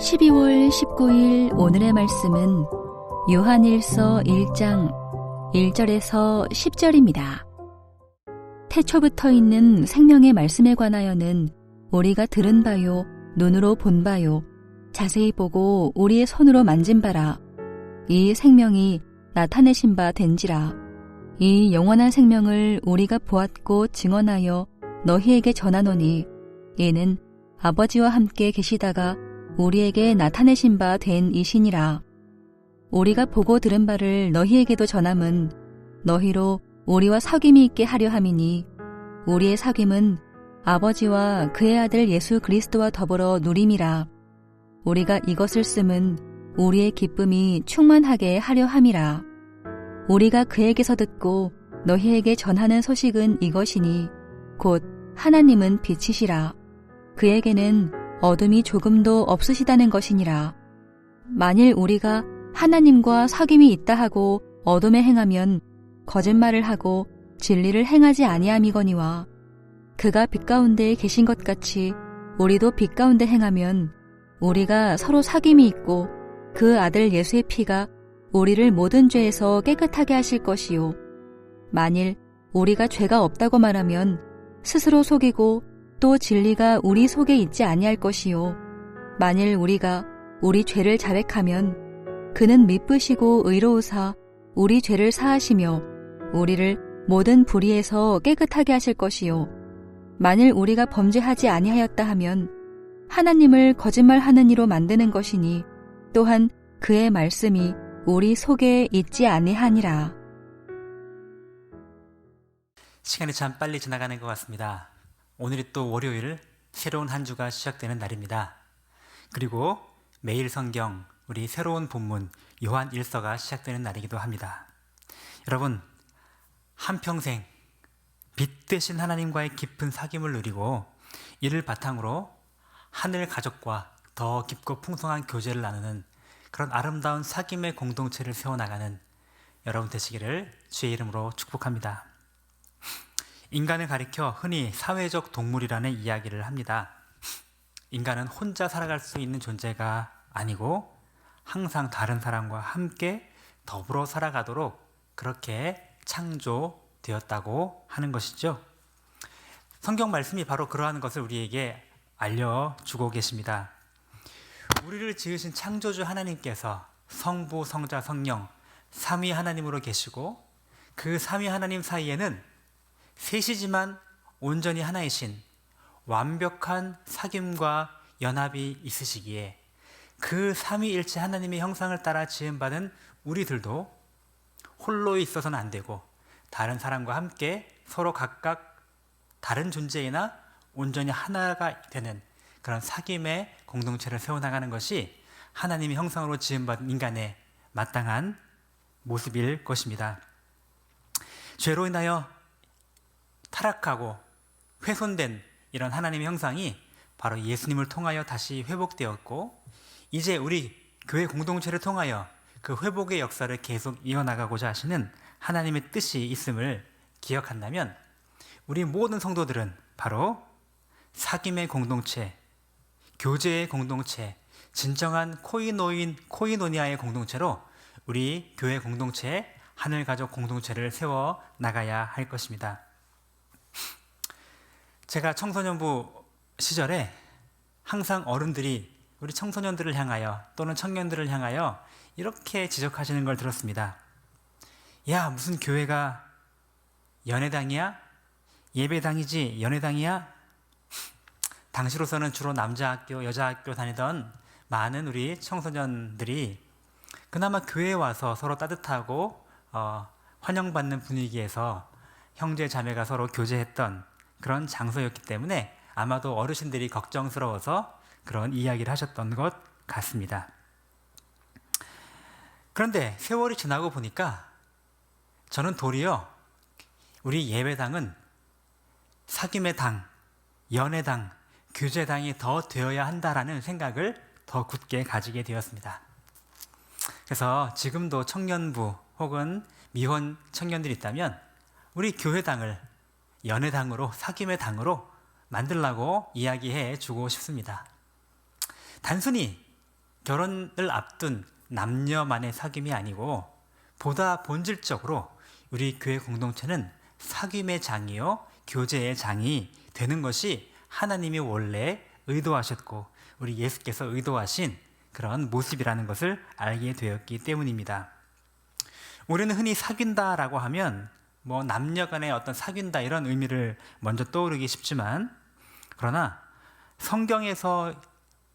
12월 19일 오늘의 말씀은 요한일서 1장 1절에서 10절입니다. 태초부터 있는 생명의 말씀에 관하여는 우리가 들은 바요, 눈으로 본 바요, 자세히 보고 우리의 손으로 만진 바라. 이 생명이 나타내신 바 된지라. 이 영원한 생명을 우리가 보았고 증언하여 너희에게 전하노니 이는 아버지와 함께 계시다가 우리에게 나타내신 바 된 이시니라. 우리가 보고 들은 바를 너희에게도 전함은 너희로 우리와 사귐이 있게 하려 함이니 우리의 사귐은 아버지와 그의 아들 예수 그리스도와 더불어 누림이라. 우리가 이것을 쓰면 우리의 기쁨이 충만하게 하려 함이라. 우리가 그에게서 듣고 너희에게 전하는 소식은 이것이니 곧 하나님은 빛이시라. 그에게는 어둠이 조금도 없으시다는 것이니라. 만일 우리가 하나님과 사귐이 있다 하고 어둠에 행하면 거짓말을 하고 진리를 행하지 아니함이거니와 그가 빛 가운데 계신 것 같이 우리도 빛 가운데 행하면 우리가 서로 사귐이 있고 그 아들 예수의 피가 우리를 모든 죄에서 깨끗하게 하실 것이요. 만일 우리가 죄가 없다고 말하면 스스로 속이고 또 진리가 우리 속에 있지 아니할 것이요. 만일 우리가 우리 죄를 자백하면 그는 미쁘시고 의로우사 우리 죄를 사하시며 우리를 모든 불의에서 깨끗하게 하실 것이요. 만일 우리가 범죄하지 아니하였다 하면 하나님을 거짓말하는 이로 만드는 것이니 또한 그의 말씀이 우리 속에 있지 아니하니라. 시간이 참 빨리 지나가는 것 같습니다. 오늘이 또 월요일 새로운 한 주가 시작되는 날입니다. 그리고 매일 성경 우리 새로운 본문 요한 1서가 시작되는 날이기도 합니다. 여러분, 한평생 빛 대신 하나님과의 깊은 사귐을 누리고 이를 바탕으로 하늘 가족과 더 깊고 풍성한 교제를 나누는 그런 아름다운 사귐의 공동체를 세워나가는 여러분 되시기를 주의 이름으로 축복합니다. 인간을 가리켜 흔히 사회적 동물이라는 이야기를 합니다. 인간은 혼자 살아갈 수 있는 존재가 아니고 항상 다른 사람과 함께 더불어 살아가도록 그렇게 창조되었다고 하는 것이죠. 성경 말씀이 바로 그러한 것을 우리에게 알려주고 계십니다. 우리를 지으신 창조주 하나님께서 성부, 성자, 성령 삼위 하나님으로 계시고 그 삼위 하나님 사이에는 셋이지만 온전히 하나이신 완벽한 사귐과 연합이 있으시기에 그 삼위일체 하나님의 형상을 따라 지음받은 우리들도 홀로 있어서는 안 되고 다른 사람과 함께 서로 각각 다른 존재이나 온전히 하나가 되는 그런 사귐의 공동체를 세워나가는 것이 하나님의 형상으로 지음받은 인간의 마땅한 모습일 것입니다. 죄로 인하여 타락하고 훼손된 이런 하나님의 형상이 바로 예수님을 통하여 다시 회복되었고 이제 우리 교회 공동체를 통하여 그 회복의 역사를 계속 이어나가고자 하시는 하나님의 뜻이 있음을 기억한다면 우리 모든 성도들은 바로 사귐의 공동체, 교제의 공동체, 진정한 코이노니아의 공동체로 우리 교회 공동체, 하늘가족 공동체를 세워나가야 할 것입니다. 제가 청소년부 시절에 항상 어른들이 우리 청소년들을 향하여 또는 청년들을 향하여 이렇게 지적하시는 걸 들었습니다. 야, 무슨 교회가 연회당이야? 예배당이지 연회당이야? 당시로서는 주로 남자 학교, 여자 학교 다니던 많은 우리 청소년들이 그나마 교회에 와서 서로 따뜻하고 환영받는 분위기에서 형제 자매가 서로 교제했던 그런 장소였기 때문에 아마도 어르신들이 걱정스러워서 그런 이야기를 하셨던 것 같습니다. 그런데 세월이 지나고 보니까 저는 도리어 우리 예배당은 사귐의 당, 연회당, 교제당이 더 되어야 한다라는 생각을 더 굳게 가지게 되었습니다. 그래서 지금도 청년부 혹은 미혼 청년들이 있다면 우리 교회당을 연회당으로 사귐의 당으로 만들라고 이야기해 주고 싶습니다. 단순히 결혼을 앞둔 남녀만의 사귐이 아니고 보다 본질적으로 우리 교회 공동체는 사귐의 장이요 교제의 장이 되는 것이 하나님이 원래 의도하셨고 우리 예수께서 의도하신 그런 모습이라는 것을 알게 되었기 때문입니다. 우리는 흔히 사귄다라고 하면 뭐 남녀 간의 어떤 사귄다 이런 의미를 먼저 떠오르기 쉽지만, 그러나 성경에서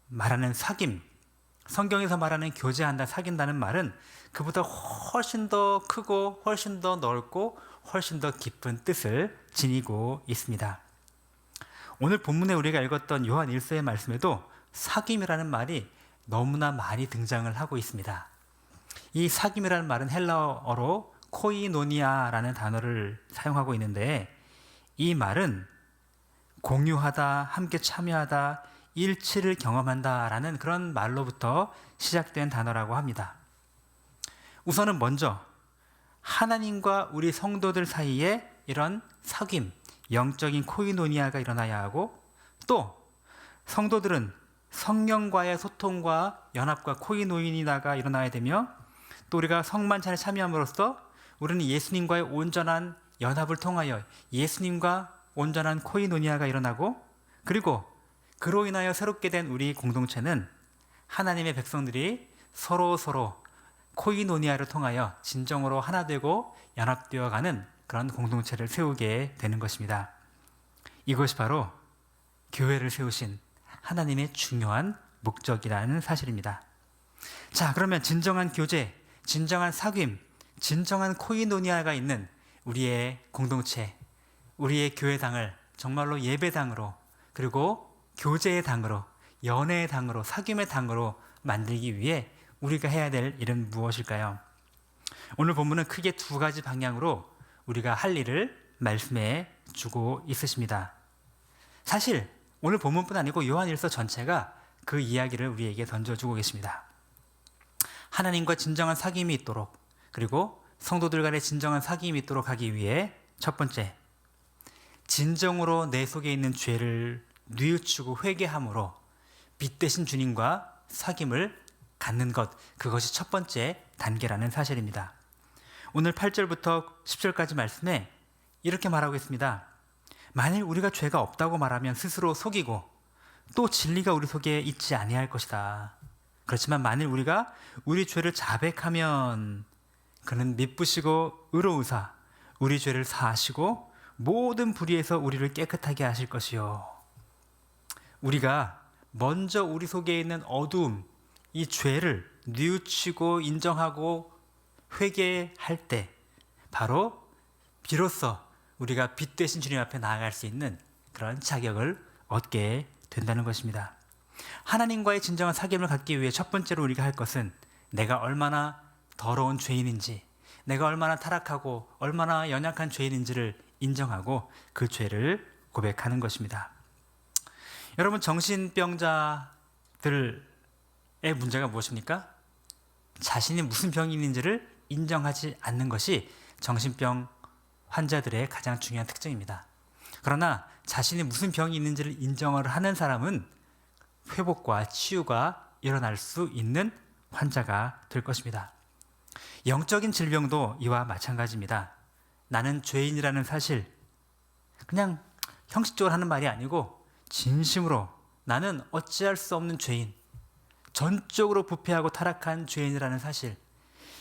말하는 사귐, 성경에서 말하는 교제한다, 사귄다는 말은 그보다 훨씬 더 크고 훨씬 더 넓고 훨씬 더 깊은 뜻을 지니고 있습니다. 오늘 본문에 우리가 읽었던 요한 1서의 말씀에도 사귐이라는 말이 너무나 많이 등장을 하고 있습니다. 이 사귐이라는 말은 헬라어로 코이노니아라는 단어를 사용하고 있는데, 이 말은 공유하다, 함께 참여하다, 일치를 경험한다라는 그런 말로부터 시작된 단어라고 합니다. 우선은 먼저 하나님과 우리 성도들 사이에 이런 사귐, 영적인 코이노니아가 일어나야 하고, 또 성도들은 성령과의 소통과 연합과 코이노니아가 일어나야 되며, 또 우리가 성만찬에 참여함으로써 우리는 예수님과의 온전한 연합을 통하여 예수님과 온전한 코이노니아가 일어나고, 그리고 그로 인하여 새롭게 된 우리 공동체는 하나님의 백성들이 서로 코이노니아를 통하여 진정으로 하나 되고 연합되어 가는 그런 공동체를 세우게 되는 것입니다. 이것이 바로 교회를 세우신 하나님의 중요한 목적이라는 사실입니다. 자, 그러면 진정한 교제, 진정한 사귐, 진정한 코이노니아가 있는 우리의 공동체, 우리의 교회당을 정말로 예배당으로, 그리고 교제의 당으로, 연애의 당으로, 사귐의 당으로 만들기 위해 우리가 해야 될 일은 무엇일까요? 오늘 본문은 크게 두 가지 방향으로 우리가 할 일을 말씀해 주고 있으십니다. 사실 오늘 본문뿐 아니고 요한 1서 전체가 그 이야기를 우리에게 던져주고 계십니다. 하나님과 진정한 사귐이 있도록, 그리고 성도들 간의 진정한 사귐이 있도록 하기 위해 첫 번째, 진정으로 내 속에 있는 죄를 뉘우치고 회개함으로 빛 대신 주님과 사귐을 갖는 것, 그것이 첫 번째 단계라는 사실입니다. 오늘 8절부터 10절까지 말씀에 이렇게 말하고 있습니다. 만일 우리가 죄가 없다고 말하면 스스로 속이고 또 진리가 우리 속에 있지 아니할 것이다. 그렇지만 만일 우리가 우리 죄를 자백하면 그는 미쁘시고 의로우사 우리 죄를 사하시고 모든 불의에서 우리를 깨끗하게 하실 것이요. 우리가 먼저 우리 속에 있는 어두움, 이 죄를 뉘우치고 인정하고 회개할 때 바로 비로소 우리가 빛 되신 주님 앞에 나아갈 수 있는 그런 자격을 얻게 된다는 것입니다. 하나님과의 진정한 사귐을 갖기 위해 첫 번째로 우리가 할 것은 내가 얼마나 더러운 죄인인지, 내가 얼마나 타락하고 얼마나 연약한 죄인인지를 인정하고 그 죄를 고백하는 것입니다. 여러분, 정신병자들의 문제가 무엇입니까? 자신이 무슨 병이 있는지를 인정하지 않는 것이 정신병 환자들의 가장 중요한 특징입니다. 그러나 자신이 무슨 병이 있는지를 인정을 하는 사람은 회복과 치유가 일어날 수 있는 환자가 될 것입니다. 영적인 질병도 이와 마찬가지입니다. 나는 죄인이라는 사실, 그냥 형식적으로 하는 말이 아니고 진심으로 나는 어찌할 수 없는 죄인, 전적으로 부패하고 타락한 죄인이라는 사실,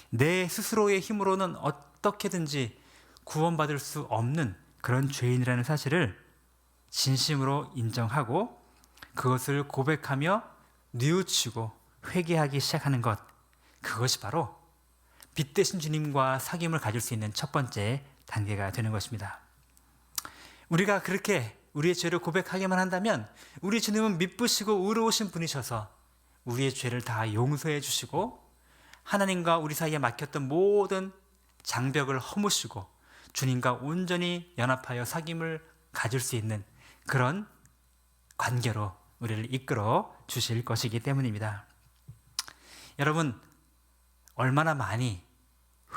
내 스스로의 힘으로는 어떻게든지 구원받을 수 없는 그런 죄인이라는 사실을 진심으로 인정하고 그것을 고백하며 뉘우치고 회개하기 시작하는 것, 그것이 바로 빛 대신 주님과 사귐을 가질 수 있는 첫 번째 단계가 되는 것입니다. 우리가 그렇게 우리의 죄를 고백하기만 한다면 우리 주님은 미쁘시고 의로우신 분이셔서 우리의 죄를 다 용서해 주시고 하나님과 우리 사이에 막혔던 모든 장벽을 허무시고 주님과 온전히 연합하여 사귐을 가질 수 있는 그런 관계로 우리를 이끌어 주실 것이기 때문입니다. 여러분, 얼마나 많이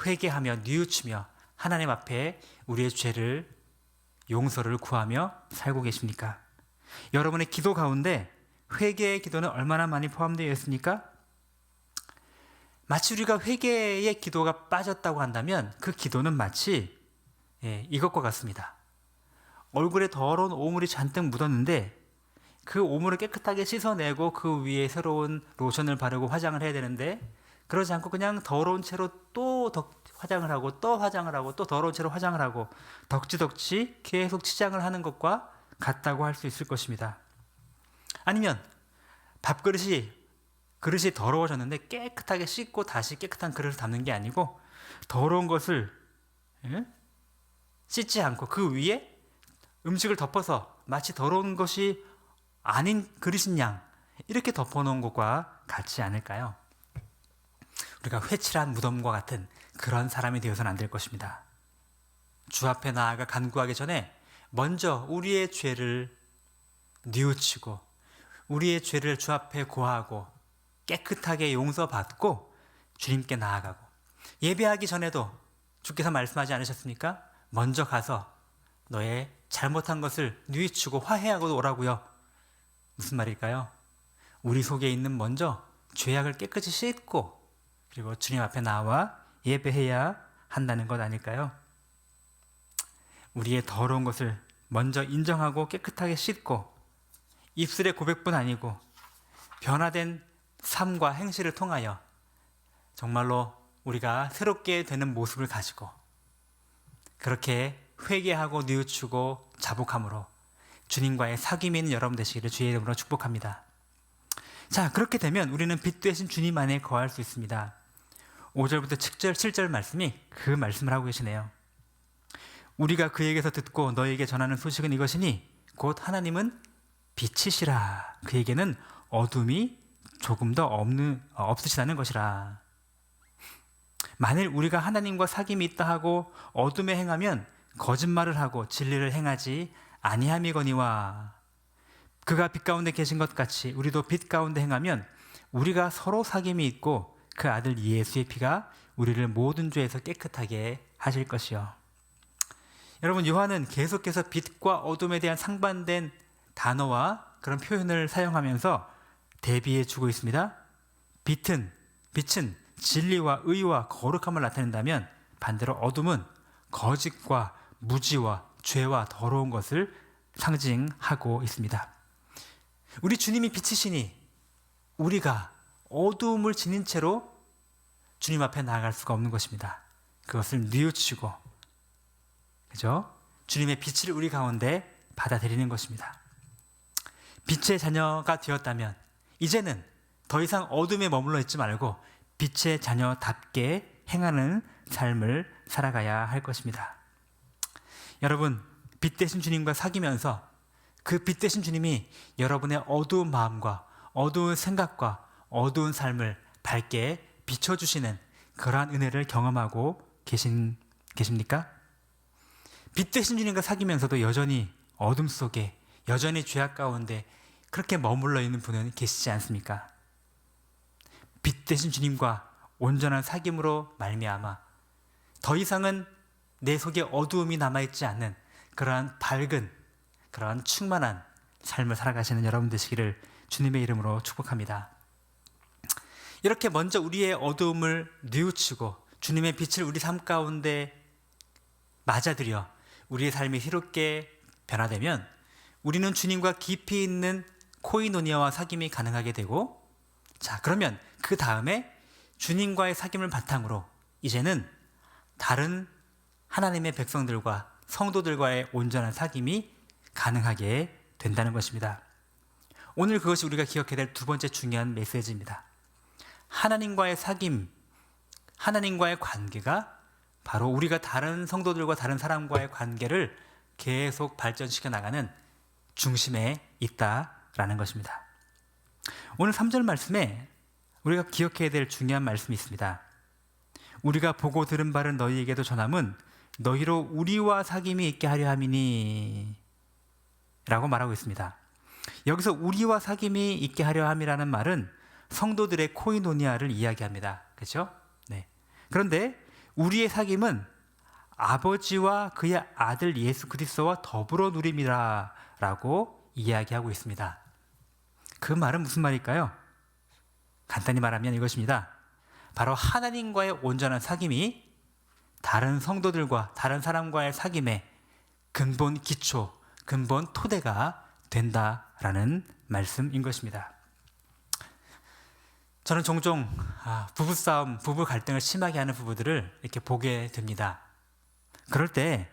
회개하며 뉘우치며 하나님 앞에 우리의 죄를 용서를 구하며 살고 계십니까? 여러분의 기도 가운데 회개의 기도는 얼마나 많이 포함되어 있습니까? 마치 우리가 회개의 기도가 빠졌다고 한다면 그 기도는 마치 이것과 같습니다. 얼굴에 더러운 오물이 잔뜩 묻었는데 그 오물을 깨끗하게 씻어내고 그 위에 새로운 로션을 바르고 화장을 해야 되는데 그러지 않고 그냥 더러운 채로 또 화장을 하고 또 화장을 하고 또 더러운 채로 화장을 하고 덕지덕지 계속 치장을 하는 것과 같다고 할 수 있을 것입니다. 아니면 그릇이 더러워졌는데 깨끗하게 씻고 다시 깨끗한 그릇을 담는 게 아니고 더러운 것을 씻지 않고 그 위에 음식을 덮어서 마치 더러운 것이 아닌 그릇인 양 이렇게 덮어놓은 것과 같지 않을까요? 우리가 회칠한 무덤과 같은 그런 사람이 되어서는 안 될 것입니다. 주 앞에 나아가 간구하기 전에 먼저 우리의 죄를 뉘우치고 우리의 죄를 주 앞에 고하고 깨끗하게 용서받고 주님께 나아가고 예배하기 전에도 주께서 말씀하지 않으셨습니까? 먼저 가서 너의 잘못한 것을 뉘우치고 화해하고 오라고요. 무슨 말일까요? 우리 속에 있는 먼저 죄악을 깨끗이 씻고 그리고 주님 앞에 나와 예배해야 한다는 것 아닐까요? 우리의 더러운 것을 먼저 인정하고 깨끗하게 씻고 입술의 고백뿐 아니고 변화된 삶과 행실을 통하여 정말로 우리가 새롭게 되는 모습을 가지고 그렇게 회개하고 뉘우치고 자복함으로 주님과의 사귐이 있는 여러분 되시기를 주의 이름으로 축복합니다. 자, 그렇게 되면 우리는 빛 되신 주님 안에 거할 수 있습니다. 5절부터 7절 말씀이 그 말씀을 하고 계시네요. 우리가 그에게서 듣고 너에게 전하는 소식은 이것이니 곧 하나님은 빛이시라. 그에게는 어둠이 조금도 없으시다는 것이라. 만일 우리가 하나님과 사귐이 있다 하고 어둠에 행하면 거짓말을 하고 진리를 행하지 아니함이거니와 그가 빛 가운데 계신 것 같이 우리도 빛 가운데 행하면 우리가 서로 사귐이 있고 그 아들 예수의 피가 우리를 모든 죄에서 깨끗하게 하실 것이요. 여러분, 요한은 계속해서 빛과 어둠에 대한 상반된 단어와 그런 표현을 사용하면서 대비해 주고 있습니다. 빛은 진리와 의와 거룩함을 나타낸다면 반대로 어둠은 거짓과 무지와 죄와 더러운 것을 상징하고 있습니다. 우리 주님이 빛이시니 우리가 어두움을 지닌 채로 주님 앞에 나아갈 수가 없는 것입니다. 그것을 뉘우치고 그죠? 주님의 빛을 우리 가운데 받아들이는 것입니다. 빛의 자녀가 되었다면 이제는 더 이상 어둠에 머물러 있지 말고 빛의 자녀답게 행하는 삶을 살아가야 할 것입니다. 여러분, 빛 되신 주님과 사귀면서 그 빛 되신 주님이 여러분의 어두운 마음과 어두운 생각과 어두운 삶을 밝게 비춰주시는 그러한 은혜를 경험하고 계십니까? 빛 되신 주님과 사귀면서도 여전히 어둠 속에 여전히 죄악 가운데 그렇게 머물러 있는 분은 계시지 않습니까? 빛 되신 주님과 온전한 사귐으로 말미암아 더 이상은 내 속에 어두움이 남아있지 않는 그러한 밝은 그러한 충만한 삶을 살아가시는 여러분 되시기를 주님의 이름으로 축복합니다. 이렇게 먼저 우리의 어두움을 뉘우치고 주님의 빛을 우리 삶 가운데 맞아들여 우리의 삶이 새롭게 변화되면 우리는 주님과 깊이 있는 코이노니아와 사귐이 가능하게 되고, 자, 그러면 그 다음에 주님과의 사귐을 바탕으로 이제는 다른 하나님의 백성들과 성도들과의 온전한 사귐이 가능하게 된다는 것입니다. 오늘 그것이 우리가 기억해야 될 두 번째 중요한 메시지입니다. 하나님과의 사귐, 하나님과의 관계가 바로 우리가 다른 성도들과 다른 사람과의 관계를 계속 발전시켜 나가는 중심에 있다라는 것입니다. 오늘 3절 말씀에 우리가 기억해야 될 중요한 말씀이 있습니다. 우리가 보고 들은 바를 너희에게도 전함은 너희로 우리와 사귐이 있게 하려 함이니 라고 말하고 있습니다. 여기서 우리와 사귐이 있게 하려 함이라는 말은 성도들의 코이노니아를 이야기합니다. 그렇죠? 네. 그런데 우리의 사귐은 아버지와 그의 아들 예수 그리스도와 더불어 누림이라 라고 이야기하고 있습니다. 그 말은 무슨 말일까요? 간단히 말하면 이것입니다. 바로 하나님과의 온전한 사귐이 다른 성도들과 다른 사람과의 사귐의 근본 기초, 근본 토대가 된다라는 말씀인 것입니다. 저는 종종 부부싸움, 부부 갈등을 심하게 하는 부부들을 이렇게 보게 됩니다. 그럴 때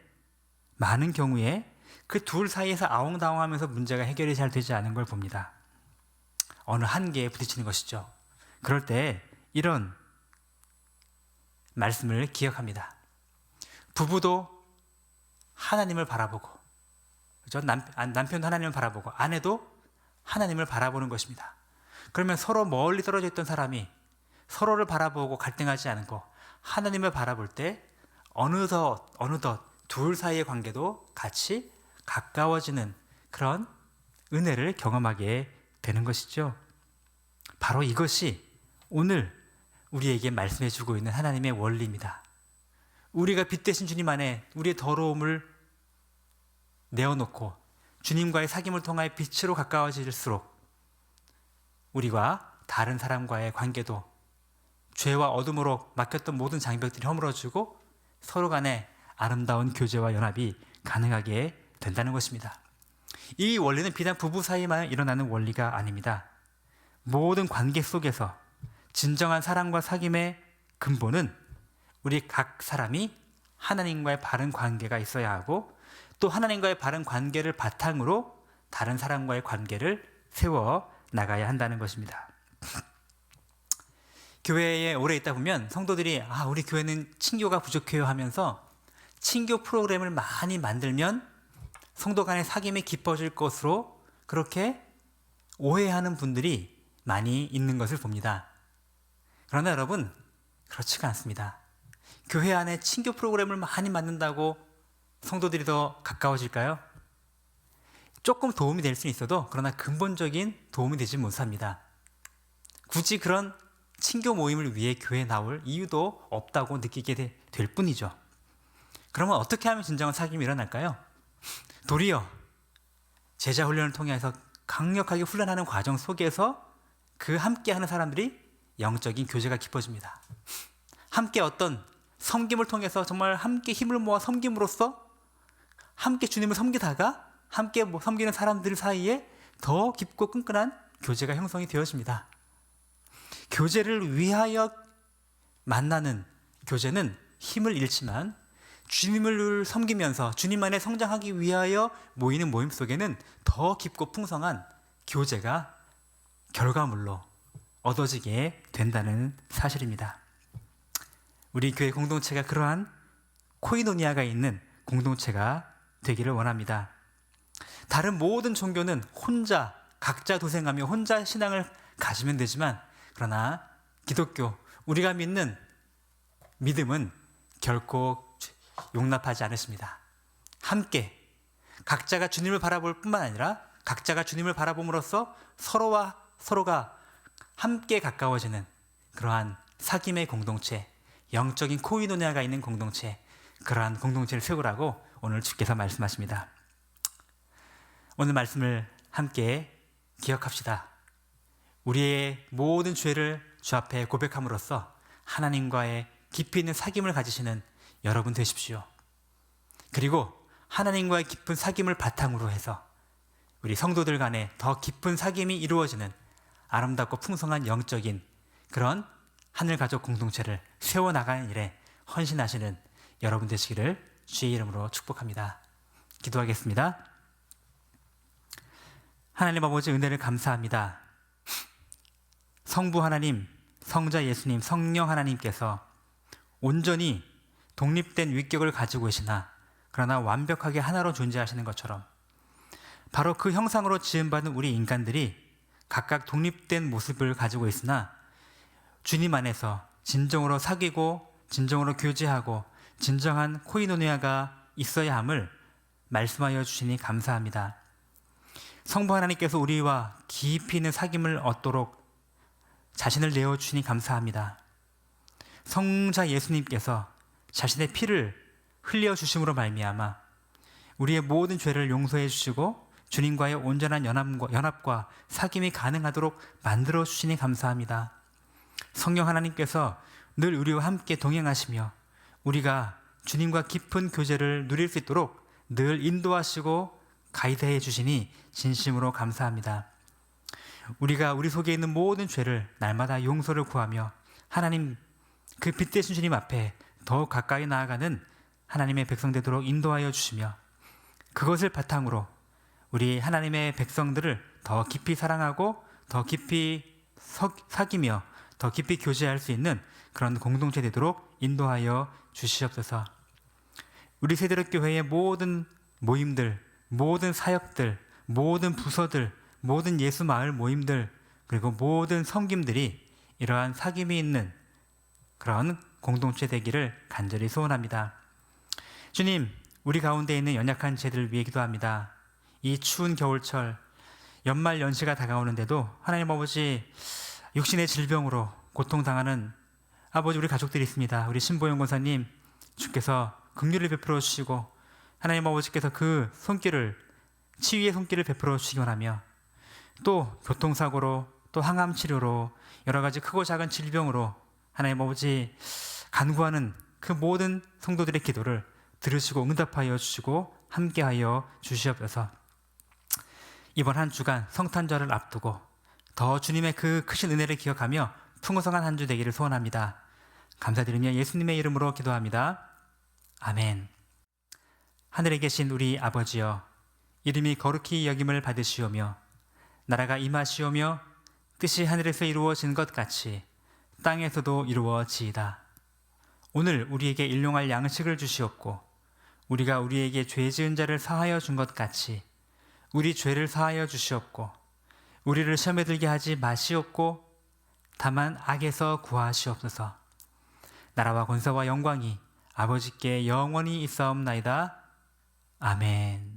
많은 경우에 그 둘 사이에서 아웅다웅하면서 문제가 해결이 잘 되지 않은 걸 봅니다. 어느 한계에 부딪히는 것이죠. 그럴 때 이런 말씀을 기억합니다. 부부도 하나님을 바라보고, 그렇죠? 남편도 하나님을 바라보고 아내도 하나님을 바라보는 것입니다. 그러면 서로 멀리 떨어져 있던 사람이 서로를 바라보고 갈등하지 않고 하나님을 바라볼 때 어느덧 둘 사이의 관계도 같이 가까워지는 그런 은혜를 경험하게 되는 것이죠. 바로 이것이 오늘 우리에게 말씀해 주고 있는 하나님의 원리입니다. 우리가 빛 대신 주님 안에 우리의 더러움을 내어놓고 주님과의 사귐을 통하여 빛으로 가까워질수록 우리와 다른 사람과의 관계도 죄와 어둠으로 막혔던 모든 장벽들이 허물어지고 서로 간에 아름다운 교제와 연합이 가능하게 된다는 것입니다. 이 원리는 비단 부부 사이만 일어나는 원리가 아닙니다. 모든 관계 속에서 진정한 사랑과 사귐의 근본은 우리 각 사람이 하나님과의 바른 관계가 있어야 하고 또 하나님과의 바른 관계를 바탕으로 다른 사람과의 관계를 세워 나가야 한다는 것입니다. 교회에 오래 있다 보면 성도들이 우리 교회는 친교가 부족해요 하면서 친교 프로그램을 많이 만들면 성도 간의 사귐이 깊어질 것으로 그렇게 오해하는 분들이 많이 있는 것을 봅니다. 그러나 여러분, 그렇지가 않습니다. 교회 안에 친교 프로그램을 많이 만든다고 성도들이 더 가까워질까요? 조금 도움이 될 수는 있어도 그러나 근본적인 도움이 되지 못합니다. 굳이 그런 친교 모임을 위해 교회에 나올 이유도 없다고 느끼게 될 뿐이죠. 그러면 어떻게 하면 진정한 사귐이 일어날까요? 도리어 제자 훈련을 통해서 강력하게 훈련하는 과정 속에서 그 함께하는 사람들이 영적인 교제가 깊어집니다. 함께 어떤 섬김을 통해서 정말 함께 힘을 모아 섬김으로써 함께 주님을 섬기다가 함께 섬기는 사람들 사이에 더 깊고 끈끈한 교제가 형성이 되어집니다. 교제를 위하여 만나는 교제는 힘을 잃지만 주님을 섬기면서 주님 안에 성장하기 위하여 모이는 모임 속에는 더 깊고 풍성한 교제가 결과물로 얻어지게 된다는 사실입니다. 우리 교회 공동체가 그러한 코이노니아가 있는 공동체가 되기를 원합니다. 다른 모든 종교는 혼자 각자 도생하며 혼자 신앙을 가지면 되지만 그러나 기독교, 우리가 믿는 믿음은 결코 용납하지 않으십니다. 함께 각자가 주님을 바라볼 뿐만 아니라 각자가 주님을 바라봄으로써 서로와 서로가 함께 가까워지는 그러한 사귐의 공동체, 영적인 코이노니아가 있는 공동체, 그러한 공동체를 세우라고 오늘 주께서 말씀하십니다. 오늘 말씀을 함께 기억합시다. 우리의 모든 죄를 주 앞에 고백함으로써 하나님과의 깊이 있는 사귐을 가지시는 여러분 되십시오. 그리고 하나님과의 깊은 사귐을 바탕으로 해서 우리 성도들 간에 더 깊은 사귐이 이루어지는 아름답고 풍성한 영적인 그런 하늘가족 공동체를 세워나가는 일에 헌신하시는 여러분 되시기를 주의 이름으로 축복합니다. 기도하겠습니다. 하나님 아버지, 은혜를 감사합니다. 성부 하나님, 성자 예수님, 성령 하나님께서 온전히 독립된 위격을 가지고 계시나 그러나 완벽하게 하나로 존재하시는 것처럼 바로 그 형상으로 지음받은 우리 인간들이 각각 독립된 모습을 가지고 있으나 주님 안에서 진정으로 사귀고 진정으로 교제하고 진정한 코이노니아가 있어야 함을 말씀하여 주시니 감사합니다. 성부 하나님께서 우리와 깊이 있는 사귐을 얻도록 자신을 내어주시니 감사합니다. 성자 예수님께서 자신의 피를 흘려주심으로 말미암아 우리의 모든 죄를 용서해 주시고 주님과의 온전한 연합과 사귐이 가능하도록 만들어 주시니 감사합니다. 성령 하나님께서 늘 우리와 함께 동행하시며 우리가 주님과 깊은 교제를 누릴 수 있도록 늘 인도하시고 가이드해 주시니 진심으로 감사합니다. 우리가 우리 속에 있는 모든 죄를 날마다 용서를 구하며 하나님 그 빛 대신 주님 앞에 더욱 가까이 나아가는 하나님의 백성 되도록 인도하여 주시며 그것을 바탕으로 우리 하나님의 백성들을 더 깊이 사랑하고 더 깊이 사귀며 더 깊이 교제할 수 있는 그런 공동체 되도록 인도하여 주시옵소서. 우리 세대로 교회의 모든 모임들, 모든 사역들, 모든 부서들, 모든 예수 마을 모임들, 그리고 모든 섬김들이 이러한 사귐이 있는 그런 공동체 되기를 간절히 소원합니다. 주님, 우리 가운데 있는 연약한 제들을 위해 기도합니다. 이 추운 겨울철, 연말 연시가 다가오는데도 하나님 아버지 육신의 질병으로 고통당하는 아버지 우리 가족들이 있습니다. 우리 신보영 권사님, 주께서 긍휼을 베풀어 주시고 하나님 아버지께서 그 손길을 치유의 손길을 베풀어 주시기 원하며 또 교통사고로 또 항암치료로 여러 가지 크고 작은 질병으로 하나님 아버지 간구하는 그 모든 성도들의 기도를 들으시고 응답하여 주시고 함께하여 주시옵소서. 이번 한 주간 성탄절을 앞두고 더 주님의 그 크신 은혜를 기억하며 풍성한 한 주 되기를 소원합니다. 감사드리며 예수님의 이름으로 기도합니다. 아멘. 하늘에 계신 우리 아버지여, 이름이 거룩히 여김을 받으시오며 나라가 임하시오며 뜻이 하늘에서 이루어진 것 같이 땅에서도 이루어지이다. 오늘 우리에게 일용할 양식을 주시옵고 우리가 우리에게 죄 지은 자를 사하여 준 것 같이 우리 죄를 사하여 주시옵고 우리를 시험에 들게 하지 마시옵고 다만 악에서 구하시옵소서. 나라와 권세와 영광이 아버지께 영원히 있사옵나이다. 아멘.